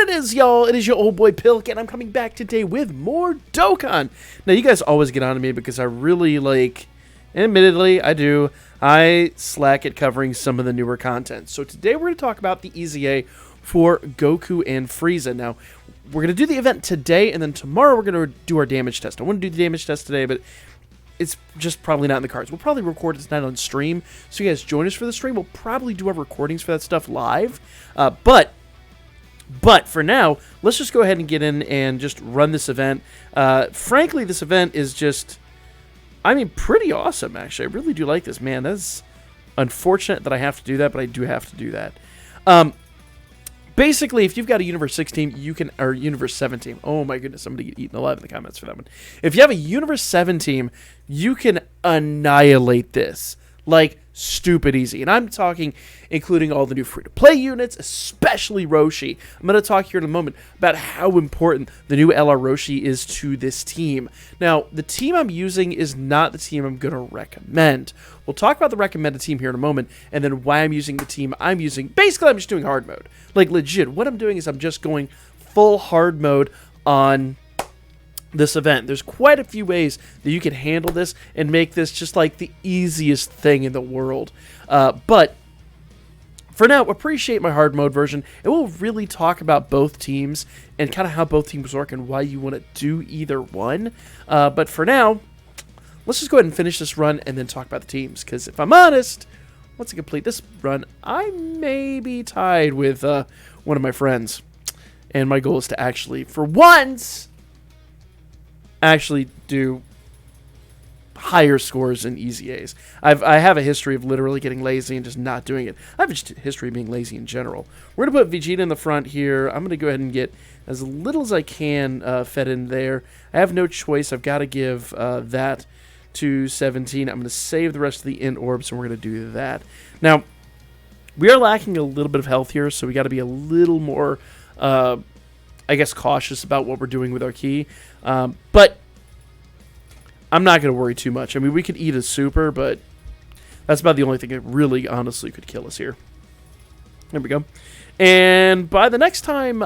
it is, y'all? It is your old boy Pilk, and I'm coming back today with more Dokkan. Now, you guys always get on to me because I really like, and admittedly, I slack at covering some of the newer content. So today we're going to talk about the EZA for Goku and Frieza. Now, we're going to do the event today, and then tomorrow we're going to do our damage test. I want to do the damage test today, but it's just probably not in the cards. We'll probably record it tonight on stream, so you guys join us for the stream. We'll probably do our recordings for that stuff live, but for now, let's just go ahead and get in and just run this event. Frankly, this event is just, pretty awesome, actually. I really do like this. Man, that's unfortunate that I have to do that, but I do have to do that. Basically, if you've got a Universe 6 team, or Universe 7 team. Oh my goodness, I'm going to get eaten alive in the comments for that one. If you have a Universe 7 team, you can annihilate this. Like, stupid easy. And I'm talking including all the new free-to-play units, especially Roshi. I'm going to talk here in a moment about how important the new LR Roshi is to this team. Now, the team I'm using is not the team I'm going to recommend. We'll talk about the recommended team here in a moment, and then why I'm using the team I'm using. Basically, I'm just doing hard mode. Like, legit, what I'm doing is I'm just going full hard mode on this event. There's quite a few ways that you can handle this and make this just like the easiest thing in the world. But for now, appreciate my hard mode version, and we'll really talk about both teams and kind of how both teams work and why you want to do either one. But for now, let's just go ahead and finish this run and then talk about the teams, because if I'm honest, once I complete this run, I may be tied with one of my friends. And my goal is to actually, for once, actually do higher scores in EZAs. I have a history of literally getting lazy and just not doing it. I have a history of being lazy in general. We're going to put Vegeta in the front here. I'm going to go ahead and get as little as I can fed in there. I have no choice. I've got to give that to 17. I'm going to save the rest of the int orbs, and we're going to do that. Now, we are lacking a little bit of health here, so we got to be a little more cautious about what we're doing with our ki. But I'm not going to worry too much. We could eat a super, but that's about the only thing that really, honestly, could kill us here. There we go. And by the next time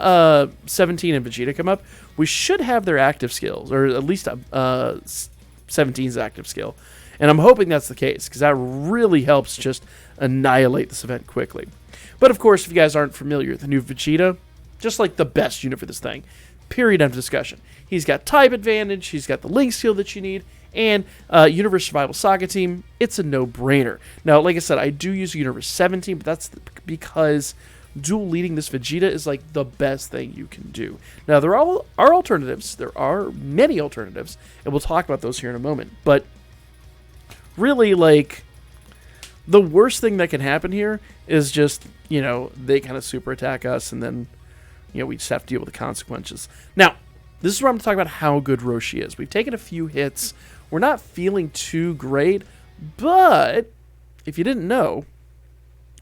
17 and Vegeta come up, we should have their active skills, or at least 17's active skill. And I'm hoping that's the case, because that really helps just annihilate this event quickly. But of course, if you guys aren't familiar, the new Vegeta, just like the best unit for this thing. Period, end of discussion. He's got type advantage, he's got the link skill that you need, and Universe Survival Saga team, it's a no-brainer. Now, like I said, I do use Universe 17, but that's because dual leading this Vegeta is like the best thing you can do. Now, there are alternatives. There are many alternatives, and we'll talk about those here in a moment. But really, like, the worst thing that can happen here is just, they kind of super attack us, and then we just have to deal with the consequences. Now, this is where I'm going to talk about how good Roshi is. We've taken a few hits. We're not feeling too great, but if you didn't know,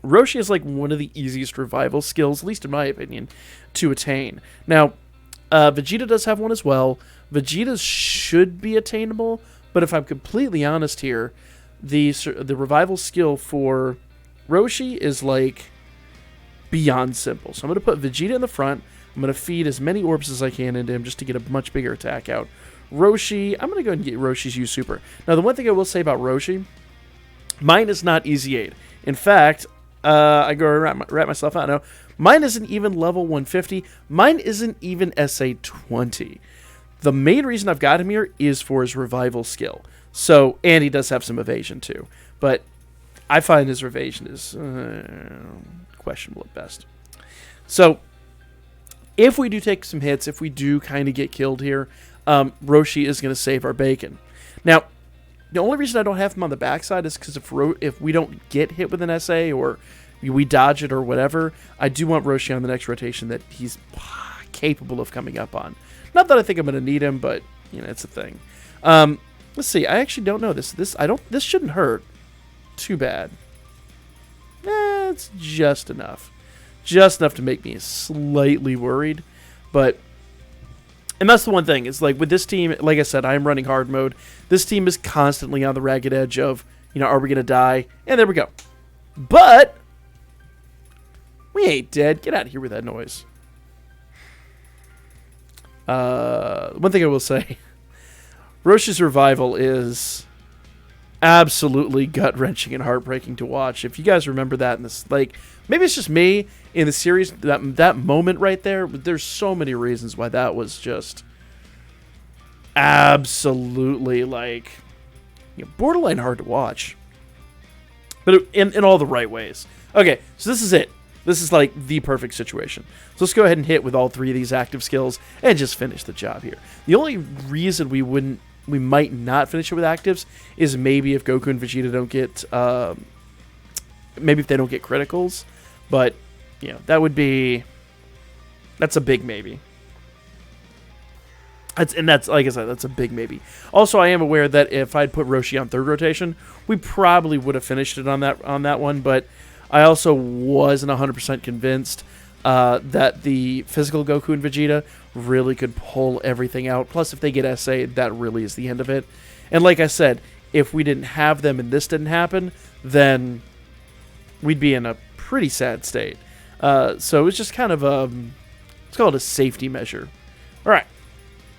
Roshi is like one of the easiest revival skills, at least in my opinion, to attain. Now, Vegeta does have one as well. Vegeta's should be attainable, but if I'm completely honest here, the revival skill for Roshi is like beyond simple. So I'm going to put Vegeta in the front. I'm going to feed as many orbs as I can into him just to get a much bigger attack out. Roshi, I'm going to go ahead and get Roshi's U Super. Now, the one thing I will say about Roshi, mine is not Easy 8. In fact, I go wrap myself out now. Mine isn't even level 150. Mine isn't even SA 20. The main reason I've got him here is for his revival skill. So, and he does have some evasion too. But I find his evasion is questionable at best. So, if we do take some hits, if we do kind of get killed here, Roshi is going to save our bacon. Now, the only reason I don't have him on the backside is because if we don't get hit with an SA or we dodge it or whatever, I do want Roshi on the next rotation that he's capable of coming up on. Not that I think I'm going to need him, but it's a thing. Let's see. I actually don't know this. This shouldn't hurt too bad. It's just enough. Just enough to make me slightly worried. But, and that's the one thing. It's like with this team, like I said, I'm running hard mode. This team is constantly on the ragged edge of, are we going to die? And there we go. But we ain't dead. Get out of here with that noise. One thing I will say, Roshi's revival is absolutely gut-wrenching and heartbreaking to watch. If you guys remember that in this, like, maybe it's just me in the series, that moment right there, but there's so many reasons why that was just absolutely, like, borderline hard to watch. But in all the right ways. Okay, so this is it. This is like the perfect situation. So let's go ahead and hit with all 3 of these active skills and just finish the job here. The only reason we might not finish it with actives is maybe if Goku and Vegeta don't get, maybe if they don't get criticals. But, that's a big maybe. That's like I said, that's a big maybe. Also, I am aware that if I'd put Roshi on 3rd rotation, we probably would have finished it on that one. But I also wasn't 100% convinced that the physical Goku and Vegeta really could pull everything out. Plus, if they get SA, that really is the end of it. And like I said, if we didn't have them and this didn't happen, then we'd be in a pretty sad state. So it was just kind of let's call it a safety measure. All right.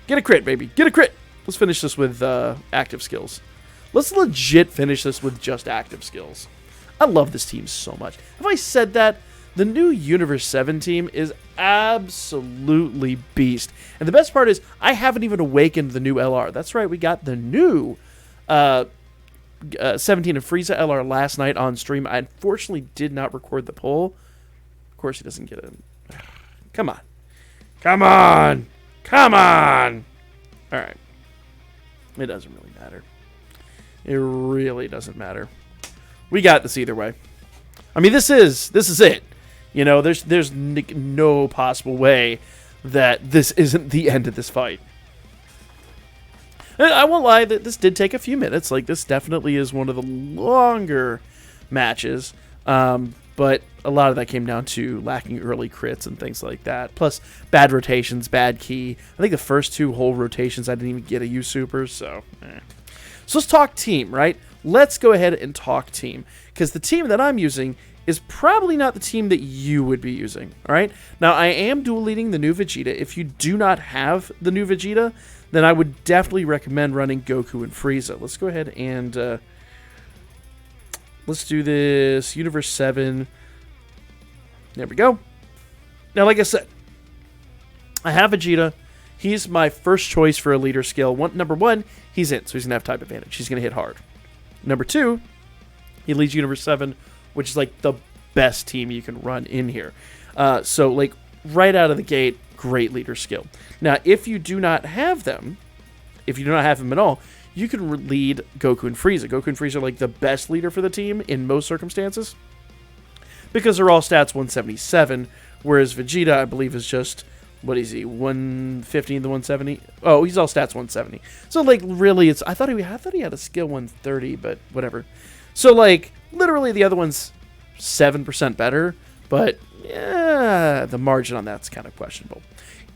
Get a crit, baby. Get a crit. Let's finish this with active skills. Let's legit finish this with just active skills. I love this team so much. Have I said that? The new Universe 7 team is absolutely beast. And the best part is I haven't even awakened the new LR. That's right, we got the new 17 of Frieza LR last night on stream. I unfortunately did not record the poll. Of course he doesn't get it. Come on. Come on. Come on! Alright. It doesn't really matter. It really doesn't matter. We got this either way. I mean, this is it. There's no possible way that this isn't the end of this fight. And I won't lie, that this did take a few minutes. Like, this definitely is one of the longer matches. But a lot of that came down to lacking early crits and things like that. Plus, bad rotations, bad key. I think the first 2 whole rotations I didn't even get a U Super, so So let's talk team, right? Let's go ahead and talk team. Because the team that I'm using is probably not the team that you would be using, all right? Now, I am dual leading the new Vegeta. If you do not have the new Vegeta, then I would definitely recommend running Goku and Frieza. Let's go ahead and let's do this. Universe 7. There we go. Now, like I said, I have Vegeta. He's my first choice for a leader skill. Number 1, he's in, so he's going to have type advantage. He's going to hit hard. Number 2, he leads Universe 7, which is like the best team you can run in here. So, like, right out of the gate, great leader skill. Now, if you do not have them, if you do not have them at all, you can lead Goku and Frieza. Goku and Frieza are like the best leader for the team in most circumstances because they're all stats 177, whereas Vegeta, I believe, is just, what is he, 115 to 170? Oh, he's all stats 170. So, like, really, I thought he had a skill 130, but whatever. So, like, literally the other one's 7% better, but yeah, the margin on that's kind of questionable.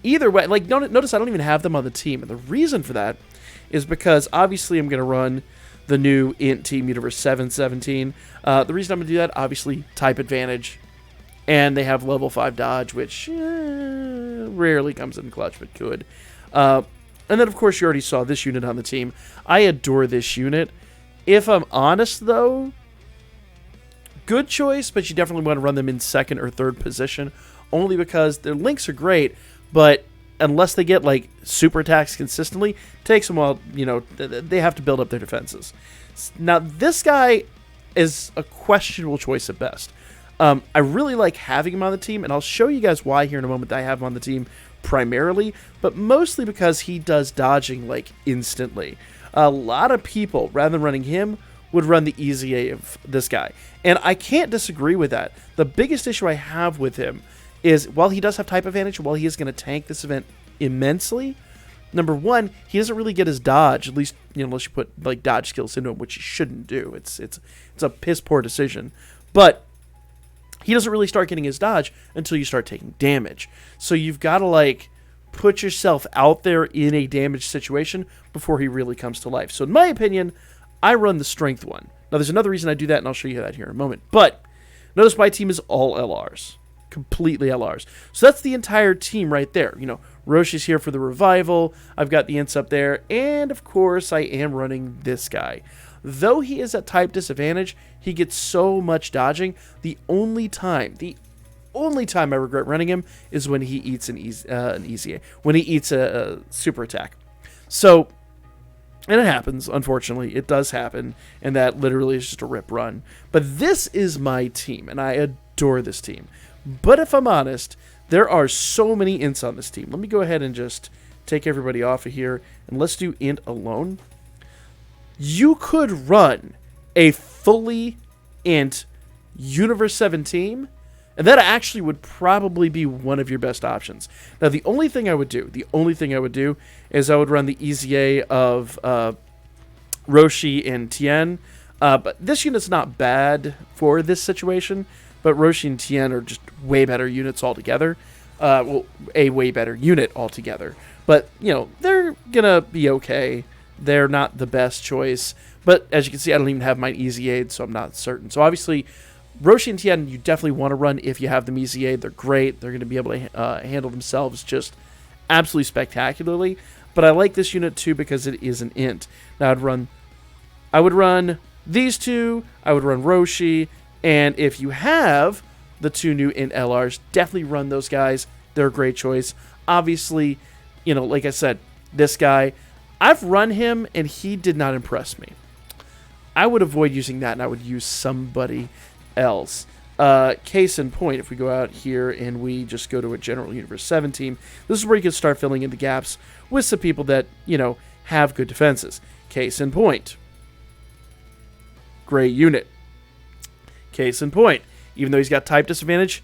Either way, like, notice I don't even have them on the team, and the reason for that is because obviously I'm going to run the new Int Team Universe 717. The reason I'm going to do that, obviously, type advantage. And they have level 5 dodge, which rarely comes in clutch, but could. And then, of course, you already saw this unit on the team. I adore this unit. If I'm honest, though, good choice, but you definitely want to run them in 2nd or 3rd position, only because their links are great, but unless they get, like, super attacks consistently, it takes them a while, they have to build up their defenses. Now, this guy is a questionable choice at best. I really like having him on the team, and I'll show you guys why here in a moment that I have him on the team primarily, but mostly because he does dodging, like, instantly. A lot of people, rather than running him, would run the easy A of this guy. And I can't disagree with that. The biggest issue I have with him is, while he does have type advantage, while he is going to tank this event immensely, number 1, he doesn't really get his dodge, at least, unless you put, like, dodge skills into him, which you shouldn't do. It's a piss poor decision. But he doesn't really start getting his dodge until you start taking damage. So you've got to, like, put yourself out there in a damaged situation before he really comes to life. So in my opinion, I run the strength one. Now, there's another reason I do that, and I'll show you that here in a moment. But notice my team is all LRs. completely LRs. So that's the entire team right there. Roshi's here for the revival. I've got the ints up there. And, of course, I am running this guy. Though he is at type disadvantage, he gets so much dodging. The only time I regret running him is when he eats an easy when he eats a super attack. So, and it happens, unfortunately. It does happen, and that literally is just a rip run. But this is my team, and I adore this team. But if I'm honest, there are so many ints on this team. Let me go ahead and just take everybody off of here, and let's do int alone. You could run a fully int Universe 7 team, and that actually would probably be one of your best options. Now, the only thing I would do is I would run the EZA of Roshi and Tien. But this unit's not bad for this situation, but Roshi and Tien are just way better units altogether. A way better unit altogether. But, they're going to be okay. They're not the best choice. But as you can see, I don't even have mine EZA'd, so I'm not certain. So obviously, Roshi and Tien, you definitely want to run if you have them EZA'd. They're great. They're going to be able to handle themselves just absolutely spectacularly. But I like this unit too because it is an int. Now I would run these two. I would run Roshi. And if you have the two new int LRs, definitely run those guys. They're a great choice. Obviously, like I said, this guy, I've run him and he did not impress me. I would avoid using that and I would use somebody else. Case in point, if we go out here and we just go to a general Universe 7 team, this is where you can start filling in the gaps with some people that, have good defenses. Case in point, great unit. Case in point, even though he's got type disadvantage,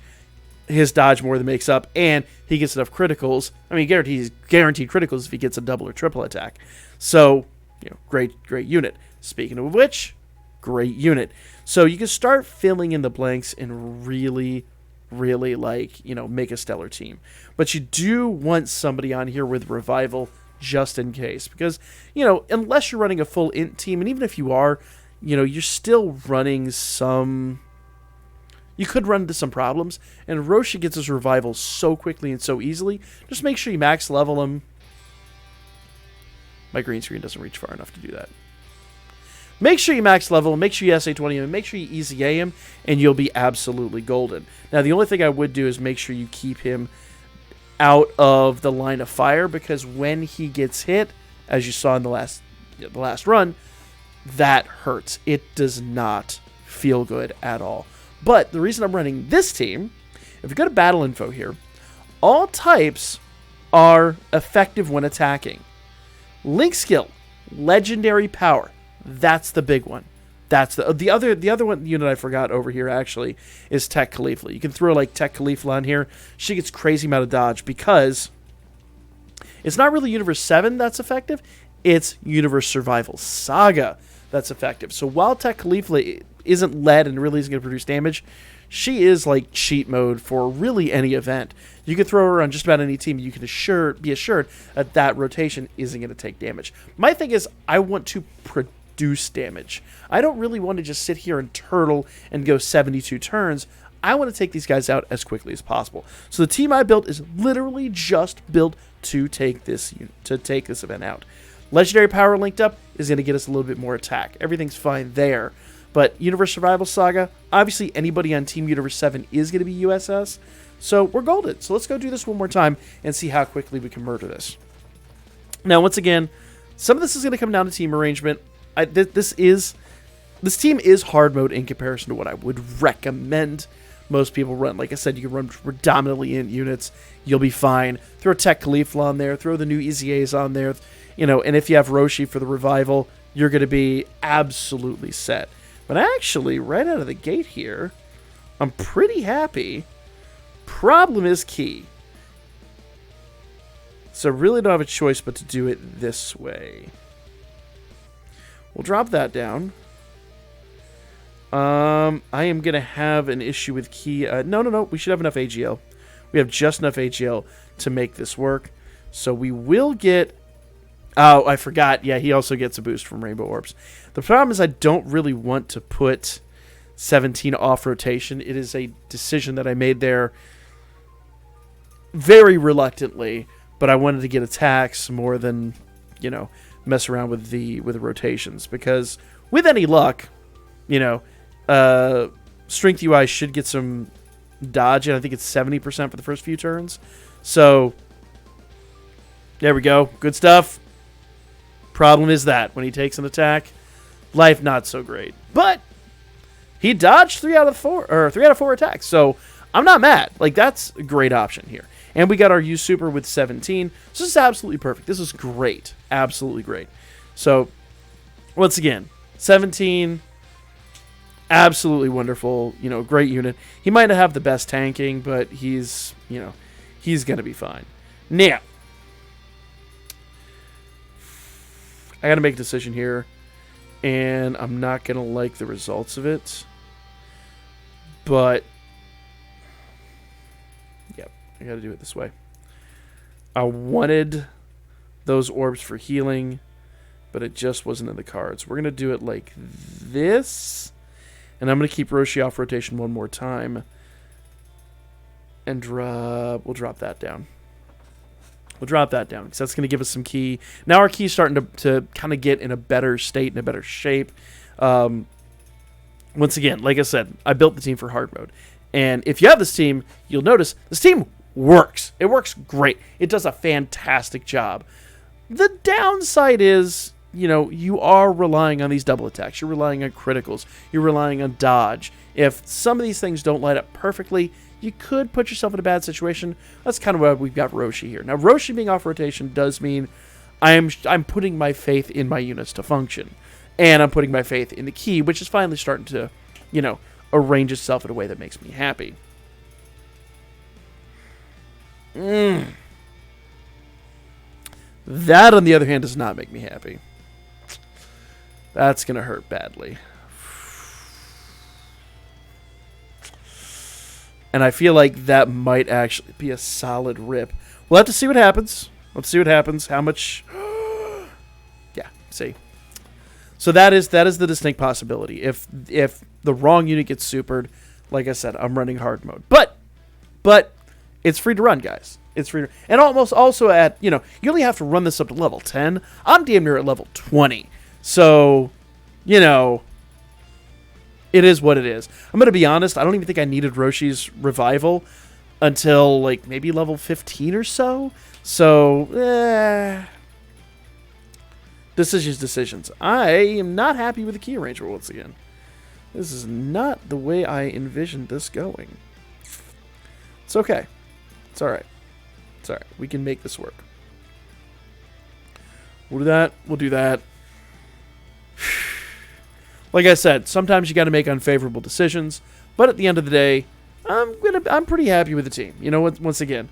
his dodge more than makes up, and he gets enough criticals. I mean, guaranteed criticals if he gets a double or triple attack. So, great unit. Speaking of which, great unit. So you can start filling in the blanks and really, really make a stellar team. But you do want somebody on here with revival just in case. Because, unless you're running a full int team, and even if you are, you're still running some... You could run into some problems, and Roshi gets his revival so quickly and so easily. Just make sure you max level him. My green screen doesn't reach far enough to do that. Make sure you max level him, make sure you SA20 him, and make sure you EZA him, and you'll be absolutely golden. Now, the only thing I would do is make sure you keep him out of the line of fire, because when he gets hit, as you saw in the last run, that hurts. It does not feel good at all. But the reason I'm running this team, if you go to battle info here, all types are effective when attacking. Link skill, legendary power. That's the big one. That's the other one unit I forgot over here actually is Tech Khalifa. You can throw Tech Khalifa on here. She gets crazy amount of dodge because it's not really Universe 7 that's effective. It's Universe Survival Saga that's effective. So while Tech Khalifa isn't led and really isn't going to produce damage, she is cheat mode for really any event. You can throw her on just about any team. You can be assured that rotation isn't going to take damage. My thing is I want to produce damage. I don't really want to just sit here and turtle and go 72 turns. I want to take these guys out as quickly as possible. So the team I built is literally just built to take this event out. Legendary power linked up is going to get us a little bit more attack. Everything's fine there. But Universe Survival Saga, obviously anybody on Team Universe 7 is going to be USS. So we're golden. So let's go do this one more time and see how quickly we can murder this. Now, once again, some of this is going to come down to team arrangement. This team is hard mode in comparison to what I would recommend most people run. Like I said, you can run predominantly in units. You'll be fine. Throw Tech Khalifa on there. Throw the new EZAs on there. And if you have Roshi for the revival, you're going to be absolutely set. But actually, right out of the gate here, I'm pretty happy. Problem is key. So really don't have a choice but to do it this way. We'll drop that down. I am going to have an issue with key. No. We should have enough AGL. We have just enough AGL to make this work. So we will get... Oh, I forgot. Yeah, he also gets a boost from Rainbow Orbs. The problem is I don't really want to put 17 off rotation. It is a decision that I made there very reluctantly, but I wanted to get attacks more than, mess around with the rotations, because with any luck, Strength UI should get some dodge, and I think it's 70% for the first few turns. So there we go. Good stuff. Problem is that when he takes an attack, life not so great. But he dodged 3 out of 4 attacks. So I'm not mad. Like, that's a great option here. And we got our U Super with 17. So this is absolutely perfect. This is great. Absolutely great. So once again, 17, absolutely wonderful. Great unit. He might not have the best tanking, but he's going to be fine. Now, I got to make a decision here, and I'm not going to like the results of it. But, yep, I got to do it this way. I wanted those orbs for healing, but it just wasn't in the cards. We're going to do it like this, and I'm going to keep Roshi off rotation one more time, and we'll drop that down. We'll drop that down because that's going to give us some key. Now our key is starting to kind of get in a better state, in a better shape. Once again, like I said, I built the team for hard mode. And if you have this team, you'll notice this team works. It works great. It does a fantastic job. The downside is, you are relying on these double attacks. You're relying on criticals. You're relying on dodge. If some of these things don't light up perfectly, you could put yourself in a bad situation. That's kind of why we've got Roshi here. Now, Roshi being off rotation does mean I'm putting my faith in my units to function. And I'm putting my faith in the key, which is finally starting to, arrange itself in a way that makes me happy. That, on the other hand, does not make me happy. That's going to hurt badly. And I feel like that might actually be a solid rip. We'll have to see what happens. Let's see what happens. How much... yeah, see. So that is the distinct possibility. If the wrong unit gets supered, like I said, I'm running hard mode. But it's free to run, guys. It's free to, and almost also at, you only have to run this up to level 10. I'm damn near at level 20. So, it is what it is. I'm going to be honest, I don't even think I needed Roshi's revival until, like, maybe level 15 or so. So, decisions. I am not happy with the key arranger once again. This is not the way I envisioned this going. It's okay. It's alright. It's alright. We can make this work. We'll do that. We'll do that. Like I said, sometimes you got to make unfavorable decisions, but at the end of the day, I'm pretty happy with the team. Once again,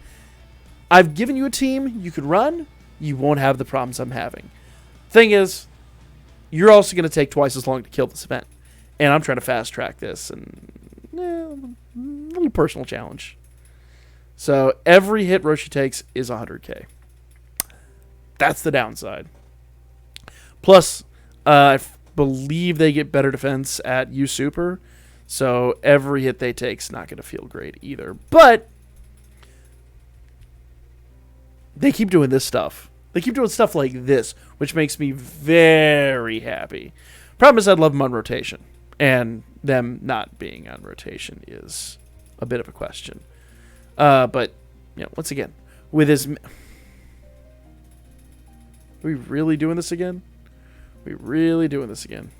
I've given you a team you could run. You won't have the problems I'm having. Thing is, you're also going to take twice as long to kill this event, and I'm trying to fast track this, and a little personal challenge. So every hit Roshi takes is 100k. That's the downside. Plus, I believe they get better defense at U Super, so every hit they take is not going to feel great either. But they keep doing this stuff. They keep doing stuff like this, which makes me very happy. Problem is, I'd love them on rotation, and them not being on rotation is a bit of a question. But once again, with his, are we really doing this again? We really doing this again?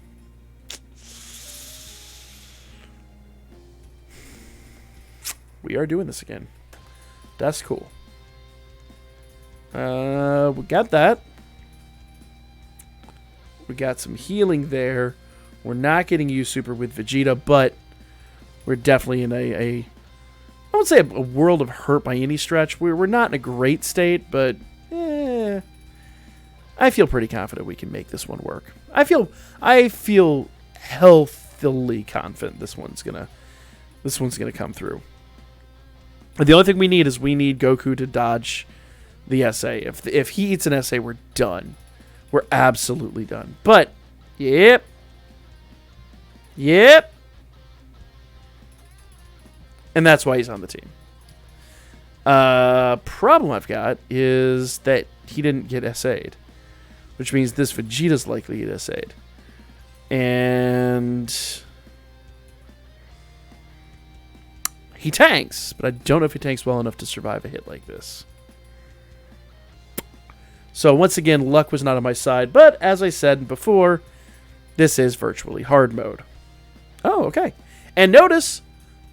We are doing this again. That's cool. We got that. We got some healing there. We're not getting U Super with Vegeta, but we're definitely in I won't say a world of hurt by any stretch. We're not in a great state, but I feel pretty confident we can make this one work. I feel healthily confident this one's gonna come through. The only thing we need is Goku to dodge the SA. If he eats an SA, we're done. We're absolutely done. But yep. And that's why he's on the team. Problem I've got is that he didn't get SA'd, which means this Vegeta's likely to get SA'd. And he tanks, but I don't know if he tanks well enough to survive a hit like this. So once again, luck was not on my side, but as I said before, this is virtually hard mode. Oh, okay. And notice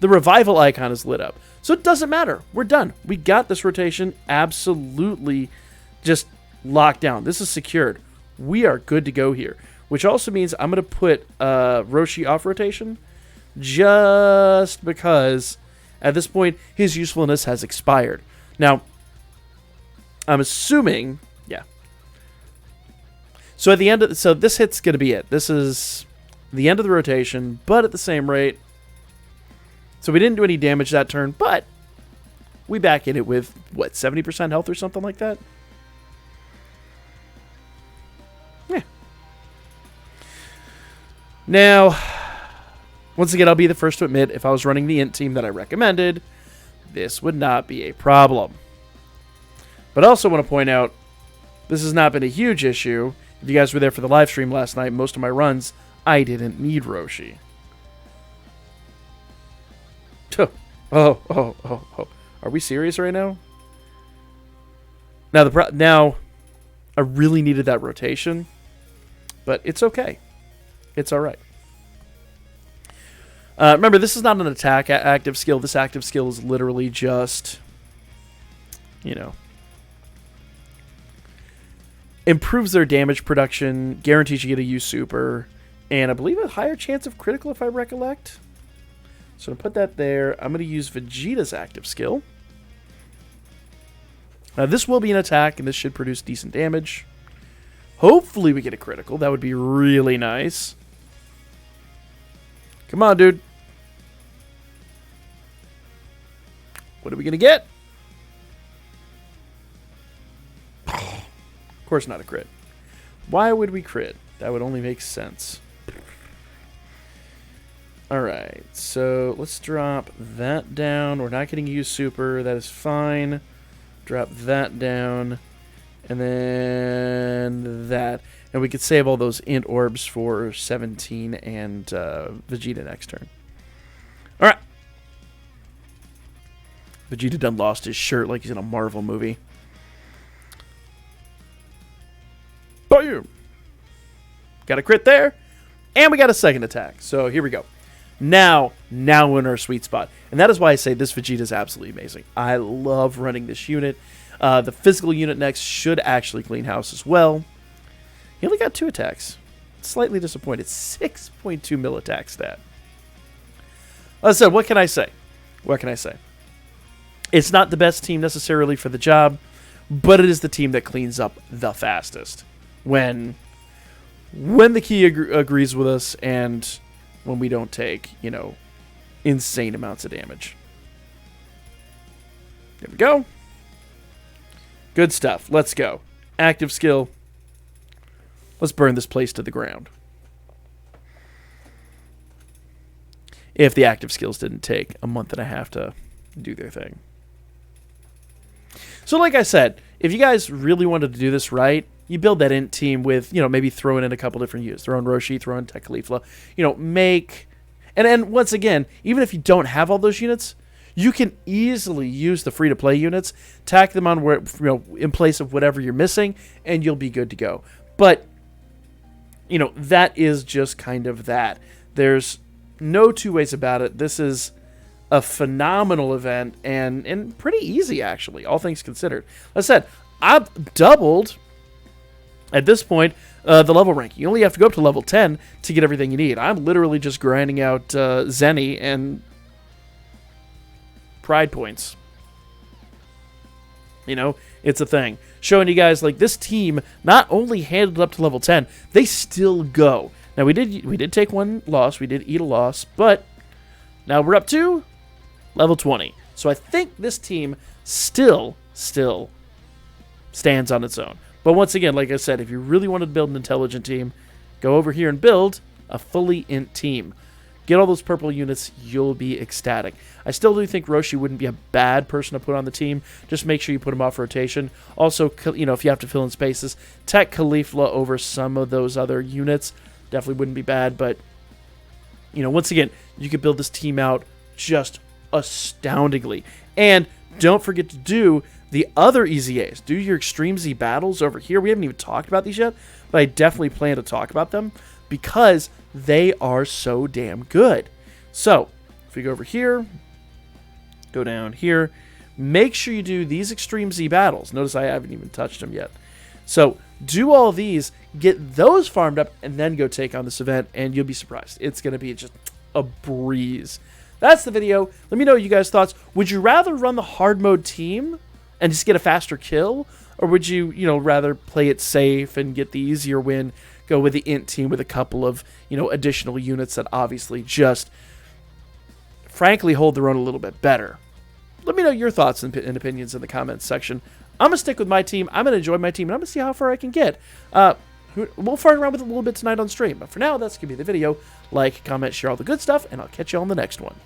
the revival icon is lit up. So it doesn't matter. We're done. We got this rotation absolutely just locked down. This is secured. We are good to go here, which also means I'm going to put Roshi off rotation just because at this point his usefulness has expired. Now, I'm assuming, yeah. So at the end of so this hit's going to be it. This is the end of the rotation, but at the same rate. So we didn't do any damage that turn, but we back in it with, what, 70% health or something like that? Yeah. Now, once again, I'll be the first to admit, if I was running the int team that I recommended, this would not be a problem. But I also want to point out, this has not been a huge issue. If you guys were there for the live stream last night, most of my runs, I didn't need Roshi. Oh. Are we serious right now? Now, I really needed that rotation, but it's okay. It's all right. Remember, this is not an attack active skill. This active skill is literally just, improves their damage production, guarantees you get a use super, and I believe a higher chance of critical if I recollect. So to put that there, I'm going to use Vegeta's active skill. Now this will be an attack, and this should produce decent damage. Hopefully we get a critical. That would be really nice. Come on, dude. What are we going to get? Of course not a crit. Why would we crit? That would only make sense. Alright, so let's drop that down. We're not getting use super. That is fine. Drop that down. And then that. And we could save all those int orbs for 17 and Vegeta next turn. Alright. Vegeta done lost his shirt like he's in a Marvel movie. Boom! Got a crit there. And we got a second attack. So here we go. Now we're in our sweet spot. And that is why I say this Vegeta is absolutely amazing. I love running this unit. The physical unit next should actually clean house as well. He only got 2 attacks. Slightly disappointed. 6.2 mil attack stat. As I said, what can I say? What can I say? It's not the best team necessarily for the job, but it is the team that cleans up the fastest. When the key agrees with us and when we don't take, insane amounts of damage. There we go. Good stuff. Let's go. Active skill. Let's burn this place to the ground. If the active skills didn't take a month and a half to do their thing. So like I said, if you guys really wanted to do this right, you build that int team with, maybe throwing in a couple different units. Throw in Roshi, throw in Tech Caulifla. Make... And once again, even if you don't have all those units, you can easily use the free-to-play units, tack them on where in place of whatever you're missing, and you'll be good to go. But, that is just kind of that. There's no two ways about it. This is a phenomenal event and pretty easy, actually, all things considered. Like I said, I've doubled... At this point, the level rank. You only have to go up to level 10 to get everything you need. I'm literally just grinding out Zenny and pride points. It's a thing. Showing you guys, like, this team not only handled up to level 10, they still go. Now, we did take one loss. We did eat a loss, but now we're up to level 20. So I think this team still stands on its own. But once again, like I said, if you really wanted to build an intelligent team, go over here and build a fully int team. Get all those purple units, you'll be ecstatic. I still do think Roshi wouldn't be a bad person to put on the team. Just make sure you put him off rotation. Also, you know, if you have to fill in spaces, tech Caulifla over some of those other units. Definitely wouldn't be bad, but, you know, once again, you could build this team out just astoundingly. And don't forget to do the other EZAs. Do your Extreme Z battles over here. We haven't even talked about these yet, but I definitely plan to talk about them because they are so damn good. So, if we go over here, go down here, make sure you do these Extreme Z battles. Notice I haven't even touched them yet. So, do all these, get those farmed up, and then go take on this event, and you'll be surprised. It's going to be just a breeze. That's the video. Let me know you guys' thoughts. Would you rather run the hard mode team and just get a faster kill? Or would you, rather play it safe and get the easier win, go with the int team with a couple of, additional units that obviously just, frankly, hold their own a little bit better? Let me know your thoughts and opinions in the comments section. I'm going to stick with my team. I'm going to enjoy my team, and I'm going to see how far I can get. We'll fart around with it a little bit tonight on stream. But for now, that's going to be the video. Like, comment, share all the good stuff, and I'll catch you on the next one.